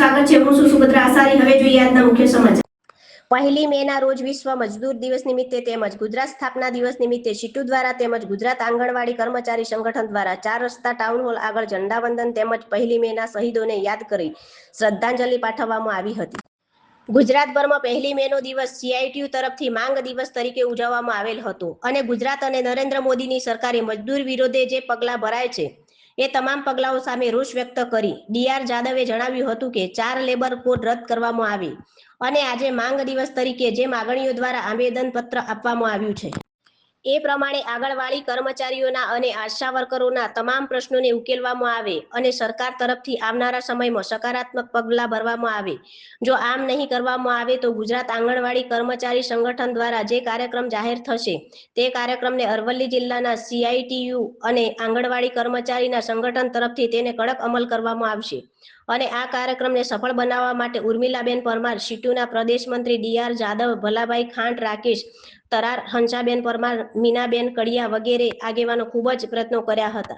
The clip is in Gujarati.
સ્વાગત છે। હું છું સુભદ્રા આસારી। હવે જોઈએ આજના મુખ્ય સમાચાર। પહેલી મેના રોજ વિશ્વ મજદૂર દિવસ નિમિત્તે તેમજ ગુજરાત સ્થાપના દિવસ નિમિત્તે સીટુ દ્વારા તેમજ ગુજરાત આંગણવાડી કર્મચારી સંગઠન દ્વારા 4 રસ્તા ટાઉન હોલ આગળ ઝંડાવંદન તેમજ પહેલી મેના શહીદોને યાદ કરી શ્રદ્ધાંજલિ પાઠવવામાં આવી હતી। ગુજરાતભરમાં પહેલી મેનો દિવસ CITU તરફથી માંગ દિવસ તરીકે ઉજવવામાં આવેલ હતો અને ગુજરાત અને નરેન્દ્ર મોદીની સરકારે મજદૂર વિરોધે જે પગલાં ભરાય છે એ તમામ પગલાઓ સામે રોષ વ્યક્ત કરી DR જાદવે જણાવ્યું હતું કે 4 લેબર કોડ રદ કરવામાં આવે અને આજે માંગ દિવસ તરીકે જે માગણીઓ દ્વારા આવેદનપત્ર આપવામાં આવ્યું છે એ પ્રમાણે આંગણવાડી કર્મચારીઓના અને આશા વર્કરોના તમામ પ્રશ્નોને ઉકેલવામાં આવે અને સરકાર તરફથી આવનારા સમયમાં સકારાત્મક પગલાં ભરવામાં આવે। જો આમ નહીં કરવામાં આવે તો ગુજરાત આંગણવાડી કર્મચારી સંગઠન દ્વારા જે કાર્યક્રમ જાહેર થશે તે કાર્યક્રમને અરવલ્લી જિલ્લાના CITU અને આંગણવાડી કર્મચારીના સંગઠન તરફથી તેને કડક અમલ કરવામાં આવશે અને આ કાર્યક્રમને સફળ બનાવવા માટે ઉર્મિલાબેન પરમાર, સીટુના પ્રદેશ મંત્રી DR જાદવ, ભલાભાઈ ખાંટ, રાકેશ તરાર, હંસાબેન પરમાર, મીનાબેન કડિયા વગેરે આગેવાનો ખૂબ જ પ્રયત્નો કર્યા હતા।